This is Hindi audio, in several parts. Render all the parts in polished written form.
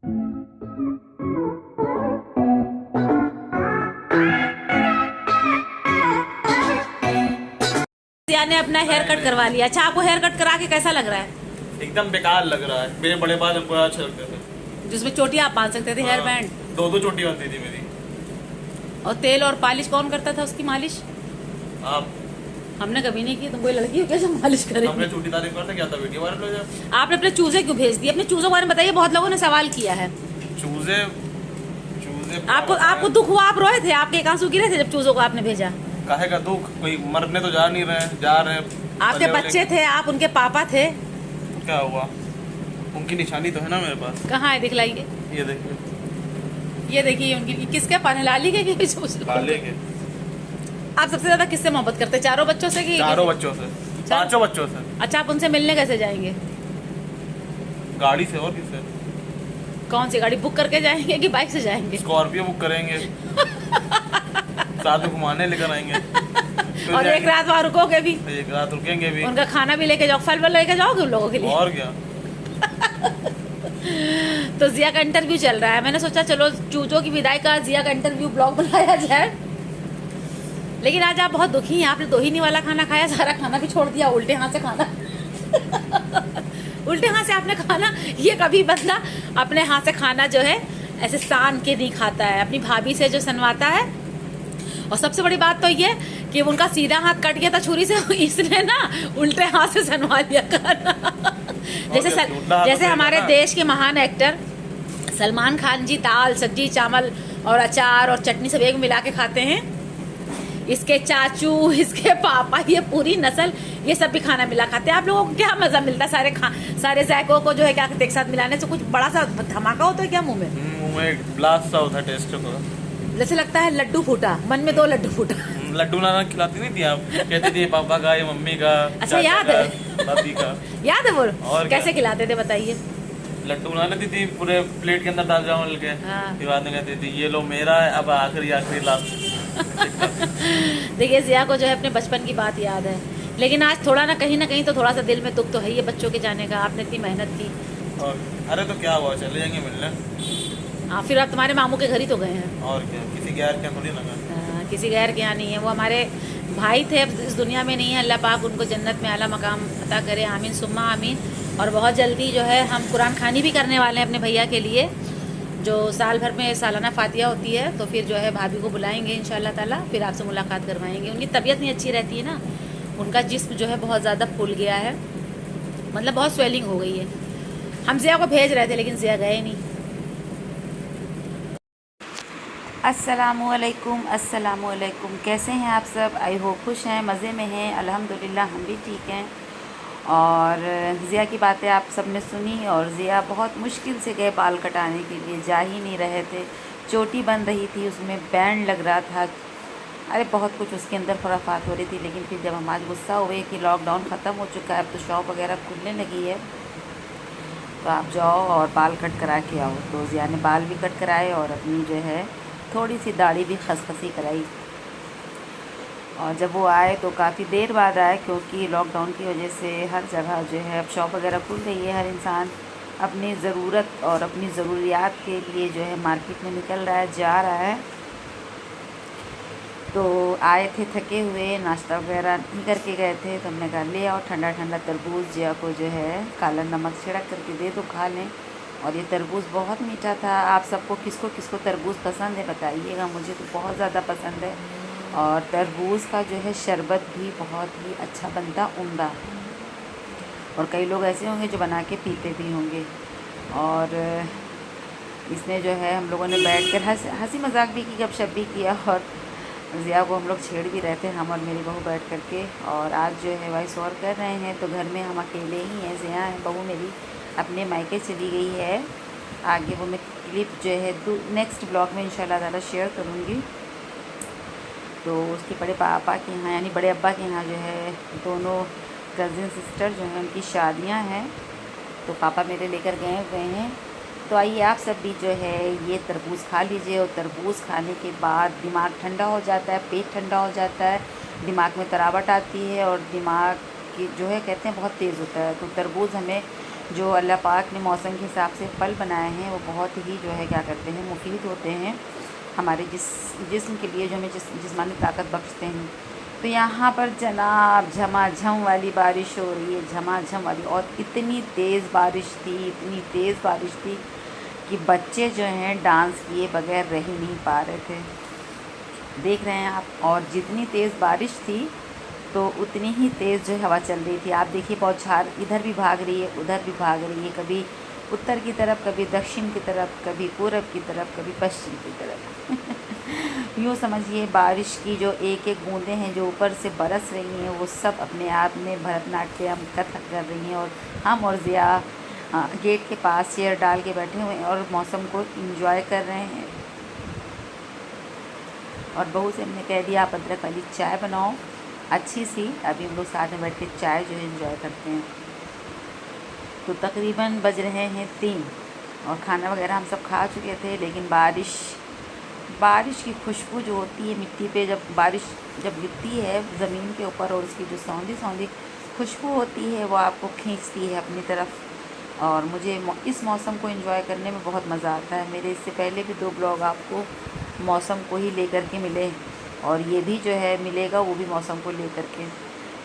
जिया ने अपना हेयर कट करवा लिया। अच्छा, आपको हेयर कट करा के कैसा लग रहा है? एकदम बेकार लग रहा है। मेरे बड़े बाल हमको अच्छे लगते थे, जिसमें चोटी आप बांध सकते थे, हेयर बैंड। दो चोटी बनती थी मेरी। और तेल और पालिश कौन करता था उसकी मालिश? आप। हमने कभी नहीं की। तुम कोई लड़की हो क्या जो मालिश करे? हमने छोटी तारीफ करते क्या था, वीडियो वायरल हो जाए। आपने अपने चूजे क्यों भेज दिए? अपने चूजों के बारे में बताइए, बहुत लोगों ने सवाल किया है। चूजे आपको दुख हुआ? आप रोए थे? आपके एक आंसू गिरे थे जब चूजों को आपने भेजा? काहे का दुख? कोई मरने तो जा नहीं रहे, जा रहे हैं। आपके बच्चे थे, आप उनके पापा थे। क्या हुआ? उनकी निशानी तो है ना मेरे पास। कहाँ है? दिखलाइए। ये देखिए, ये देखिए उनकी। किसके पाने? लाली के कि लाले के। आप सबसे ज्यादा किससे मोहब्बत करते हैं? चारों बच्चों से कि? चारों बच्चों से, पांचों बच्चों से। अच्छा, आप उनसे मिलने कैसे जाएंगे? गाड़ी से। और किससे? कौन सी गाड़ी बुक करके जाएंगे कि बाइक से जाएंगे? स्कॉर्पियो बुक करेंगे, साथ में घुमाने लेकर आएंगे। और एक रात वहाँ रुकोगे भी? एक रात रुकेंगे भी। उनका खाना भी लेके जाओ, फल वल लेके जाओगे उन लोगों के लिए? और क्या। तो जिया का इंटरव्यू चल रहा है। मैंने सोचा चलो चूजों की विदाई का जिया का इंटरव्यू ब्लॉग बनाया जाए। लेकिन आज आप बहुत दुखी हैं। आपने दोहिनी वाला खाना खाया, सारा खाना भी छोड़ दिया, उल्टे हाथ से खाना। उल्टे हाथ से आपने खाना। ये कभी बंदा अपने हाथ से खाना जो है ऐसे सान के नहीं खाता है, अपनी भाभी से जो सनवाता है। और सबसे बड़ी बात तो ये कि उनका सीधा हाथ कट गया था छुरी से, इसने ना उल्टे हाथ से सनवा लिया खाना। जैसे हमारे देश के महान एक्टर सलमान खान जी दाल सब्जी चावल और अचार और चटनी सब एक मिला के खाते हैं। इसके चाचू, इसके पापा, ये पूरी नस्ल ये सब भी खाना मिला खाते हैं। आप लोगों को क्या मजा मिलता है? सारे जायकों को जो है क्या एक साथ मिलाने से कुछ बड़ा सा धमाका होता है क्या मुंह में? मुंह में एक ब्लास्ट सा होता है टेस्ट को। जैसे लगता है लड्डू फूटा, मन में 2 लड्डू फूटा। लड्डू नाना खिलाती नहीं थी आप? कहती थी पापा का, ये मम्मी का। अच्छा, याद है? दादी का याद है वो? और कैसे खिलाते थे बताइए? लड्डू बना लेती थी, पूरे प्लेट के अंदर डाल जाओ के। हाँ। फिर बाद में कहती थी ये लो मेरा है, अब आखिरी लास्ट। देखिए जिया को जो है अपने बचपन की बात याद है, लेकिन आज थोड़ा ना कहीं तो थोड़ा सा दिल में दुख तो है ही बच्चों के जाने का। आपने इतनी मेहनत की। और अरे तो क्या हुआ, चले जाएंगे मिलने। हाँ, फिर आप तुम्हारे मामू के घर ही तो गए हैं। और क्या, किसी गैर क्या थोड़ी लगा। किसी गैर के यहाँ नहीं है। वो हमारे भाई थे, अब इस दुनिया में नहीं है। अल्लाह पाक उनको जन्नत में आला मकाम अता करे, आमीन सुम्मा आमीन। और बहुत जल्दी जो है हम कुरान खानी भी करने वाले हैं अपने भैया के लिए, जो साल भर में सालाना फातिहा होती है। तो फिर जो है भाभी को बुलाएंगे इंशाल्लाह ताला, फिर आपसे मुलाकात करवाएंगे। उनकी तबीयत नहीं अच्छी रहती है ना, उनका जिस्म जो है बहुत ज़्यादा फूल गया है, मतलब बहुत स्वेलिंग हो गई है। हम जिया को भेज रहे थे लेकिन जिया गए नहीं। अस्सलामुअलैकुम, कैसे हैं आप सब? आई हो खुश हैं, मज़े में हैं? अल्हम्दुलिल्लाह हम भी ठीक हैं। और ज़िया की बातें आप सब ने सुनी, और ज़िया बहुत मुश्किल से गए बाल कटाने के लिए, जा ही नहीं रहे थे। चोटी बन रही थी, उसमें बैंड लग रहा था, अरे बहुत कुछ उसके अंदर खुराफात हो रही थी। लेकिन फिर जब हम आज गुस्सा हुए कि लॉकडाउन ख़त्म हो चुका है, अब तो शॉप वगैरह खुलने लगी है, तो आप जाओ और बाल कट करा के आओ। तो ज़िया ने बाल भी कट कराए और अपनी जो है थोड़ी सी दाढ़ी भी खसखसी कराई। और जब वो आए तो काफ़ी देर बाद आए, क्योंकि लॉकडाउन की वजह से हर जगह जो है अब शॉप वगैरह खुल रही है, हर इंसान अपनी ज़रूरत और अपनी ज़रूरियात के लिए जो है मार्केट में निकल रहा है, जा रहा है। तो आए थे थके हुए, नाश्ता वगैरह नहीं करके गए थे, तो हमने कहा ले आओ ठंडा ठंडा तरबूज जिया को जो है काला नमक छिड़क करके दे दो, खा लें। और ये तरबूज बहुत मीठा था। आप सबको किसको किसको तरबूज पसंद है बताइएगा, मुझे तो बहुत ज़्यादा पसंद है। और तरबूज का जो है शरबत भी बहुत ही अच्छा बनता, उम्दा। और कई लोग ऐसे होंगे जो बना के पीते भी होंगे। और इसमें जो है हम लोगों ने बैठकर हंसी मजाक भी की, गपशप भी किया, और ज़िया को हम लोग छेड़ भी रहे थे, हम और मेरी बहू बैठ करके। और आज जो है वॉइस ओवर कर रहे हैं, तो घर में हम अकेले ही हैं। ज़िया है, बहू मेरी अपने मायके चली गई है। आगे वो मैं क्लिप जो है नेक्स्ट ब्लॉग में इंशाल्लाह ताला शेयर करूँगी। तो उसके बड़े पापा के यहाँ यानी बड़े अब्बा के यहाँ जो है दोनों कज़िन सिस्टर जो हैं उनकी शादियाँ हैं, तो पापा मेरे लेकर गए हुए हैं। तो आइए आप सब भी जो है ये तरबूज खा लीजिए। और तरबूज खाने के बाद दिमाग ठंडा हो जाता है, पेट ठंडा हो जाता है, दिमाग में तरावट आती है, और दिमाग की जो है कहते हैं बहुत तेज़ होता है। तो तरबूज हमें जो अल्लाह पाक ने मौसम के हिसाब से फल बनाए हैं वो बहुत ही जो है क्या करते हैं, मुफीद होते हैं हमारे जिस्म के लिए, जो हमें जिस्मानी ताकत बख्शते हैं। तो यहाँ पर जनाब झमाझम वाली बारिश हो रही है, झमाझम वाली, और इतनी तेज़ बारिश थी, इतनी तेज़ बारिश थी कि बच्चे जो हैं डांस किए बगैर रह ही नहीं पा रहे थे। देख रहे हैं आप। और जितनी तेज़ बारिश थी तो उतनी ही तेज़ जो हवा चल रही थी। आप देखिए बौछार इधर भी भाग रही है, उधर भी भाग रही है, कभी उत्तर की तरफ, कभी दक्षिण की तरफ, कभी पूरब की तरफ, कभी पश्चिम की तरफ। यूँ समझिए बारिश की जो एक एक बूंदें हैं जो ऊपर से बरस रही हैं, वो सब अपने आप में भरतनाट्यम कथक कर रही हैं। और हम और ज़िया गेट के पास चेयर डाल के बैठे हुए हैं और मौसम को इंजॉय कर रहे हैं। और बहू से हमने कह दिया आप अदरक वाली चाय बनाओ अच्छी सी, अभी हम लोग साथ में बैठ के चाय जो है इंजॉय करते हैं। तो तकरीबन बज रहे हैं 3 और खाना वगैरह हम सब खा चुके थे, लेकिन बारिश की खुशबू जो होती है मिट्टी पे, जब बारिश जब गिरती है ज़मीन के ऊपर और उसकी जो सौंधी सौंधी खुशबू होती है वो आपको खींचती है अपनी तरफ। और मुझे इस मौसम को एंजॉय करने में बहुत मज़ा आता है। मेरे इससे पहले भी 2 ब्लॉग आपको मौसम को ही लेकर के मिले, और ये भी जो है मिलेगा वो भी मौसम को लेकर के।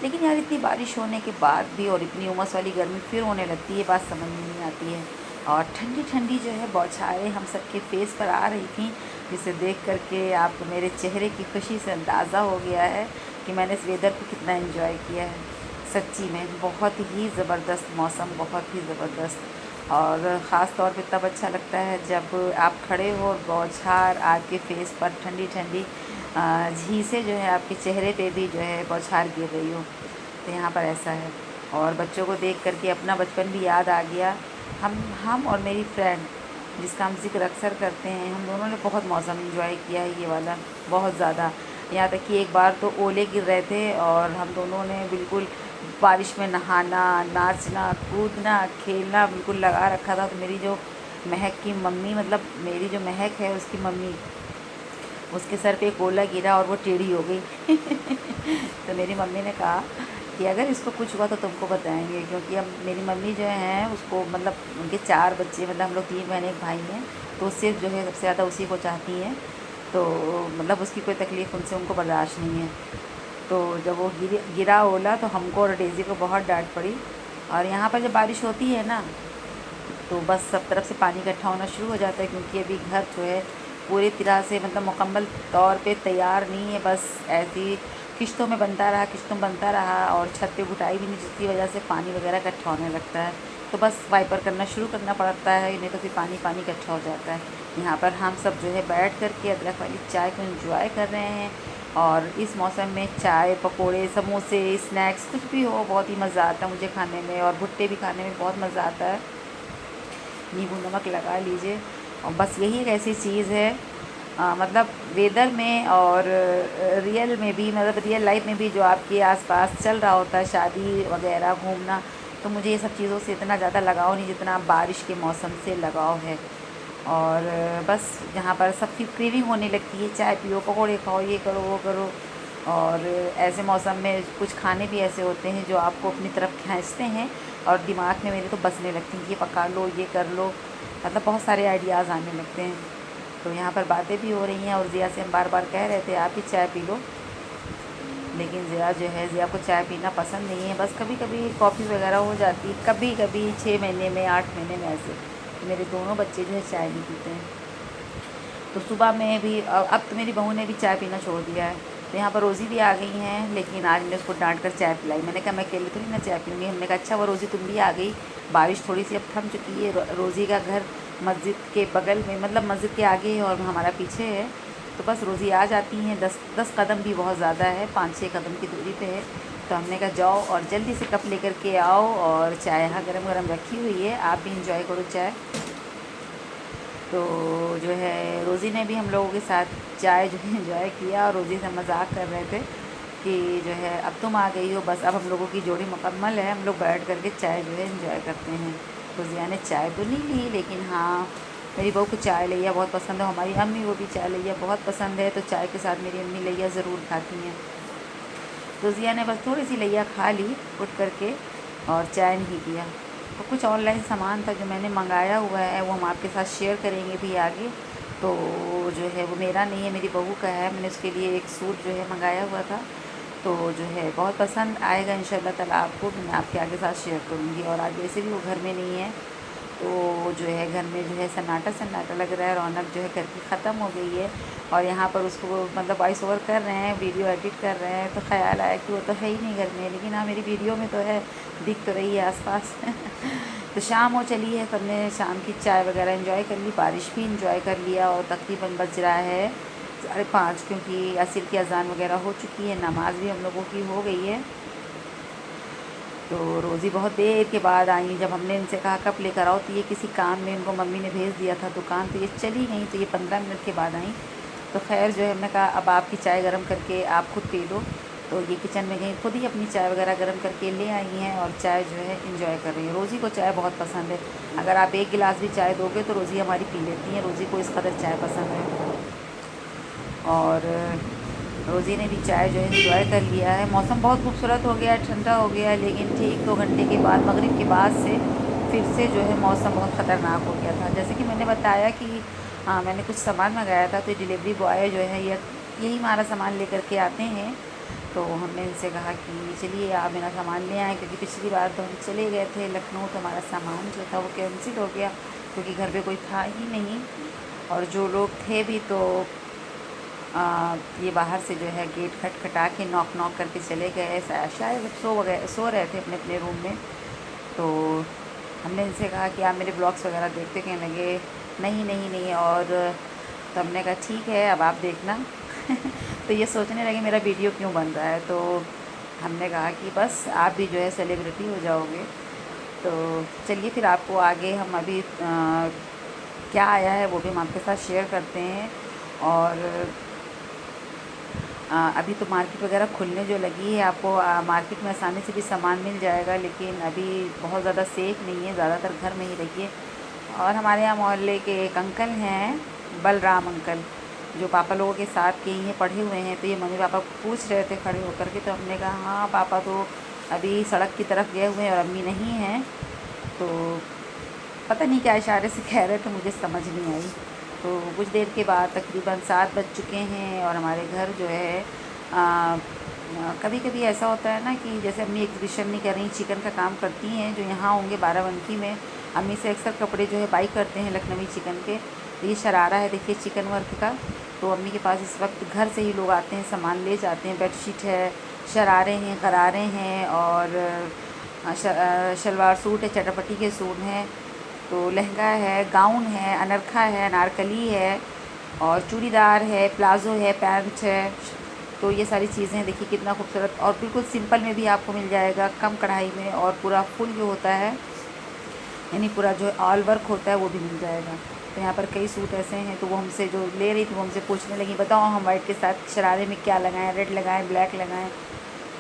लेकिन यार इतनी बारिश होने के बाद भी और इतनी उमस वाली गर्मी फिर होने लगती है, बात समझ में नहीं आती है। और ठंडी ठंडी जो है बौछारें हम सबके फेस पर आ रही थी, जिसे देख करके आपको मेरे चेहरे की खुशी से अंदाज़ा हो गया है कि मैंने इस वेदर को कितना एंजॉय किया है। सच्ची में बहुत ही ज़बरदस्त मौसम, बहुत ही ज़बरदस्त। और ख़ास तौर पे तब अच्छा लगता है जब आप खड़े हो और बौछार आपके फेस पर ठंडी ठंडी झींसे जो है आपके चेहरे पे भी जो है बौछार गिर रही हो। तो यहाँ पर ऐसा है। और बच्चों को देख करके अपना बचपन भी याद आ गया। हम और मेरी फ्रेंड जिसका हम ज़िक्र अक्सर करते हैं, हम दोनों ने बहुत मौसम एंजॉय किया है ये वाला, बहुत ज़्यादा। यहाँ तक कि एक बार तो ओले गिर रहे थे और हम दोनों ने बिल्कुल बारिश में नहाना, नाचना, कूदना, खेलना बिल्कुल लगा रखा था। तो मेरी जो महक की मम्मी, मतलब मेरी जो महक है उसकी मम्मी, उसके सर पे एक ओला गिरा और वो टेढ़ी हो गई। तो मेरी मम्मी ने कहा कि अगर इसको कुछ हुआ तो तुमको बताएंगे, क्योंकि अब मेरी मम्मी जो है उसको, मतलब उनके 4 बच्चे, मतलब हम लोग 3 बहन 1 भाई हैं, तो उससे जो है सबसे ज़्यादा उसी को चाहती हैं। तो मतलब उसकी कोई तकलीफ़ उनसे उनको बर्दाश्त नहीं है। तो जब वो गिरा ओला तो हमको और डेज़ी को बहुत डांट पड़ी। और यहाँ पर जब बारिश होती है ना तो बस सब तरफ से पानी इकट्ठा होना शुरू हो जाता है, क्योंकि अभी घर जो है पूरी तरह से, मतलब मुकम्मल तौर पे तैयार नहीं है। बस ऐसी किश्तों में बनता रहा और छत पे घुटाई भी नहीं, जिसकी वजह से पानी वगैरह इकट्ठा होने लगता है। तो बस वाइपर करना शुरू करना पड़ता है, नहीं तो फिर पानी इकट्ठा हो जाता है। यहाँ पर हम सब जो है बैठ कर के अदरक वाली चाय को एंजॉय कर रहे हैं। और इस मौसम में चाय, पकोड़े, समोसे, स्नैक्स कुछ भी हो बहुत ही मज़ा आता है मुझे खाने में, और भुट्टे भी खाने में बहुत मज़ा आता है। नींबू नमक लगा लीजिए। और बस यही एक ऐसी चीज़ है, मतलब वेदर में और रियल में भी, मतलब रियल लाइफ में भी जो आपके आसपास चल रहा होता है, शादी वगैरह, घूमना, तो मुझे ये सब चीज़ों से इतना ज़्यादा लगाव नहीं जितना बारिश के मौसम से लगाव है। और बस यहाँ पर सबकी क्रेविंग होने लगती है, चाय पियो, पकौड़े खाओ, ये करो वो करो। और ऐसे मौसम में कुछ खाने भी ऐसे होते हैं जो आपको अपनी तरफ खींचते हैं, और दिमाग में मेरे तो बसने लगती हैं, ये पका लो, ये कर लो, मतलब बहुत सारे आइडियाज़ आने लगते हैं। तो यहाँ पर बातें भी हो रही हैं, और ज़िया से हम बार बार कह रहे थे आप ही चाय पी लो, लेकिन ज़िया जो है, ज़िया को चाय पीना पसंद नहीं है। बस कभी कभी कॉफ़ी वगैरह हो जाती, कभी कभी 6 महीने में, 8 महीने में ऐसे। तो मेरे दोनों बच्चे जो है चाय नहीं पीते हैं। तो सुबह में भी, अब तो मेरी बहू ने भी चाय पीना छोड़ दिया है। तो यहाँ पर रोज़ी भी आ गई हैं, लेकिन आज मैंने उसको डांट कर चाय पिलाई। मैंने कहा मैं अकेले थोड़ी ना चाय पीऊँगी। हमने कहा अच्छा वो रोज़ी तुम भी आ गई, बारिश थोड़ी सी अब थम चुकी है। रोज़ी का घर मस्जिद के बगल में, मतलब मस्जिद के आगे है और हमारा पीछे है। तो बस रोज़ी आ जाती हैं, 10 कदम भी बहुत ज़्यादा है, 5-6 कदम की दूरी पे है। तो हमने कहा जाओ और जल्दी से कप लेकर के आओ, और चाय यहाँ गरम गरम रखी हुई है, आप भी इंजॉय करो चाय। तो जो है रोज़ी ने भी हम लोगों के साथ चाय जो है इंजॉय किया, और रोज़ी से मजाक कर रहे थे कि जो है अब तुम आ गई हो, बस अब हम लोगों की जोड़ी मुकम्मल है, हम लोग बैठ करके चाय जो है इंजॉय करते हैं। तो ज़िया ने चाय तो नहीं ली, लेकिन हाँ मेरी बहू को चाय लैया बहुत पसंद है, हमारी अम्मी को भी चाय लैया बहुत पसंद है। तो चाय के साथ मेरी अम्मी लैया ज़रूर खाती हैं। तो ज़िया ने बस थोड़ी सी लैया खा ली उठ करके, और चाय नहीं पिया। तो कुछ ऑनलाइन सामान था जो मैंने मंगाया हुआ है, वो हम आपके साथ शेयर करेंगे भी आगे। तो जो है वो मेरा नहीं है, मेरी बहू का है। मैंने उसके लिए एक सूट जो है मंगाया हुआ था, तो जो है बहुत पसंद आएगा इंशाल्लाह ताला आपको। मैं आपके आगे साथ शेयर करूँगी। और आज वैसे भी वो घर में नहीं है, तो जो है घर में जो है सन्नाटा सन्नाटा लग रहा है। रौनक जो है घर की ख़त्म हो गई है, और यहाँ पर उसको मतलब वॉइस ओवर कर रहे हैं, वीडियो एडिट कर रहे हैं, तो ख़्याल आया कि वो तो है ही नहीं घर में, लेकिन हाँ मेरी वीडियो में तो है, दिख तो रही है आसपास। तो शाम हो चली है, सबने शाम की चाय वगैरह एंजॉय कर ली, बारिश भी एंजॉय कर लिया। और तकरीबन बज रहा है 5:30, क्योंकि असर की अजान वगैरह हो चुकी है, नमाज भी हम लोगों की हो गई है। तो रोज़ी बहुत देर के बाद आई। जब हमने इनसे कहा कब लेकर आओ, तो ये किसी काम में इनको मम्मी ने भेज दिया था दुकान, तो ये चली गई। तो ये 15 मिनट के बाद आई। तो खैर जो है हमने कहा अब आपकी चाय गर्म करके आप खुद पी लो। तो ये किचन में गई, खुद ही अपनी चाय वगैरह गर्म करके ले आई हैं, और चाय जो है इंजॉय कर रही है। रोज़ी को चाय बहुत पसंद है, अगर आप एक गिलास भी चाय दोगे तो रोज़ी हमारी पी लेती हैं। रोज़ी को इस कदर चाय पसंद है। और रोज़ी ने भी चाय जो है इंजॉय कर लिया है। मौसम बहुत खूबसूरत हो गया है, ठंडा हो गया है, लेकिन ठीक 2 घंटे के बाद, मगरिब के बाद से फिर से जो है मौसम बहुत ख़तरनाक हो गया था। जैसे कि मैंने बताया कि हाँ मैंने कुछ सामान मंगाया था, तो डिलीवरी बॉय जो है यही हमारा सामान लेकर के आते हैं। तो हमने इनसे कहा कि चलिए आप मेरा सामान ले आएँ, क्योंकि पिछली बार तो हम चले गए थे लखनऊ, तो हमारा सामान जो था वो कैंसिल हो गया, क्योंकि घर पे कोई था ही नहीं। और जो लोग थे भी तो ये बाहर से जो है गेट खटखटा के नॉक नॉक करके चले गए, शायद सो रहे थे अपने अपने रूम में। तो हमने इनसे कहा कि आप मेरे ब्लॉग्स वगैरह देखते, कहने लगे नहीं नहीं नहीं। और तो हमने कहा ठीक है अब आप देखना। तो ये सोचने लगे मेरा वीडियो क्यों बन रहा है। तो हमने कहा कि बस आप भी जो है सेलिब्रिटी हो जाओगे। तो चलिए फिर आपको आगे हम अभी क्या आया है वो भी हम आपके साथ शेयर करते हैं। और अभी तो मार्केट वगैरह खुलने जो लगी है, आपको मार्केट में आसानी से भी सामान मिल जाएगा, लेकिन अभी बहुत ज़्यादा सेफ़ नहीं है, ज़्यादातर घर में ही रहिए। और हमारे यहाँ मोहल्ले के एक अंकल हैं, बलराम अंकल, जो पापा लोगों के साथ के ही पढ़े हुए हैं। तो ये मम्मी पापा पूछ रहे थे खड़े होकर के, तो हमने कहा हाँ पापा तो अभी सड़क की तरफ गए हुए हैं और अम्मी नहीं हैं। तो पता नहीं क्या इशारे से कह रहे थे, मुझे समझ नहीं आई। तो कुछ देर के बाद तकरीबन 7 बज चुके हैं, और हमारे घर जो है कभी कभी ऐसा होता है ना कि जैसे अम्मी एग्जीबिशन नहीं कर रही, चिकन का काम करती हैं, जो यहाँ होंगे बाराबंकी में। अम्मी से अक्सर कपड़े जो है बाई करते हैं लखनवी चिकन के। तो ये शरारा है, देखिए चिकन वर्क का। तो अम्मी के पास इस वक्त घर से ही लोग आते हैं, सामान ले जाते हैं। बेडशीट है, शरारे हैं, गरारे हैं, और शलवार सूट है, चटापटी के सूट हैं, तो लहंगा है, गाउन है, अनरखा है, अनारकली है, और चूड़ीदार है, प्लाज़ो है, पैंट है। तो ये सारी चीज़ें देखिए कितना खूबसूरत, और बिल्कुल सिंपल में भी आपको मिल जाएगा, कम कढ़ाई में। और पूरा फुल जो होता है, यानी पूरा जो ऑल वर्क होता है वो भी मिल जाएगा। तो यहाँ पर कई सूट ऐसे हैं, तो वो हमसे जो ले रही थी वो हमसे पूछने लगी बताओ हम वाइट के साथ शरारे में क्या लगाएं, रेड लगाएं, ब्लैक लगाएं।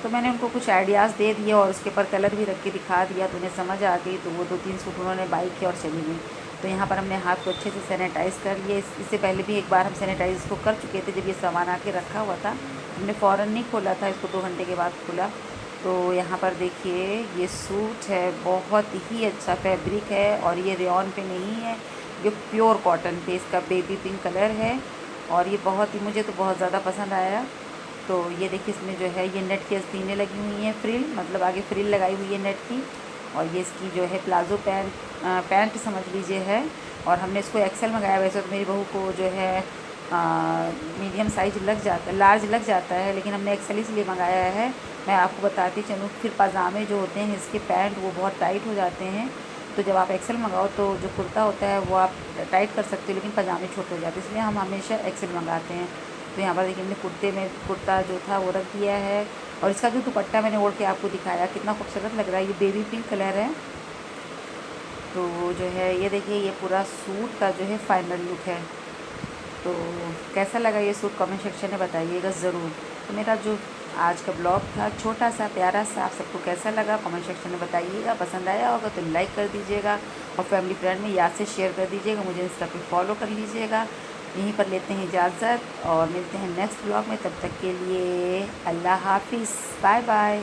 तो मैंने उनको कुछ आइडियाज़ दे दिए और उसके ऊपर कलर भी रख के दिखा दिया, तो उन्हें समझ आ गई। तो वो 2-3 सूट उन्होंने बाई किए और चली गई। तो यहाँ पर हमने हाथ को अच्छे से सैनिटाइज़ कर लिए। इससे पहले भी एक बार हम सैनिटाइज़ इसको कर चुके थे, जब ये सामान आके रखा हुआ था। हमने फ़ौरन नहीं खोला था इसको, 2 घंटे के बाद खोला। तो यहाँ पर देखिए ये सूट है, बहुत ही अच्छा फैब्रिक है, और ये रेयॉन पे नहीं है, ये प्योर कॉटन पे इसका बेबी पिंक कलर है। और ये बहुत ही, मुझे तो बहुत ज़्यादा पसंद आया। तो ये देखिए इसमें जो है ये नेट की आस्तीनें लगी हुई हैं, फ्रिल मतलब आगे फ्रिल लगाई हुई है नेट की। और ये इसकी जो है प्लाज़ो पैंट समझ लीजिए है। और हमने इसको एक्सेल मंगाया, वैसे तो मेरी बहू को जो है मीडियम साइज लग जाता है, लार्ज लग जाता है, लेकिन हमने एक्सेल इसलिए मंगाया है। मैं आपको बताती चलूँ, फिर पजामे जो होते हैं इसके पैंट वो बहुत टाइट हो जाते हैं। तो जब आप एक्सेल मंगाओ तो जो कुर्ता होता है वो आप टाइट कर सकते हो, लेकिन पजामे छोटे हो जाते हैं, इसलिए हम हमेशा एक्सेल मंगाते हैं। तो यहाँ पर देखिए हमने कुर्ता जो था वो रख दिया है। और इसका जो दुपट्टा मैंने ओढ़ के आपको दिखाया कितना खूबसूरत लग रहा है, ये बेबी पिंक कलर है। तो जो है ये देखिए ये पूरा सूट का जो है फाइनल लुक है। तो कैसा लगा ये सूट कमेंट सेक्शन में बताइएगा ज़रूर। तो मेरा जो आज का ब्लॉग था छोटा सा प्यारा सा, आप सबको कैसा लगा कमेंट सेक्शन में बताइएगा। पसंद आया होगा तो लाइक कर दीजिएगा, और फैमिली फ्रेंड में याद से शेयर कर दीजिएगा। मुझे इंस्टा पे फॉलो कर लीजिएगा। यहीं पर लेते हैं इजाज़त और मिलते हैं नेक्स्ट ब्लॉग में। तब तक के लिए अल्लाह हाफिज़, बाय बाय।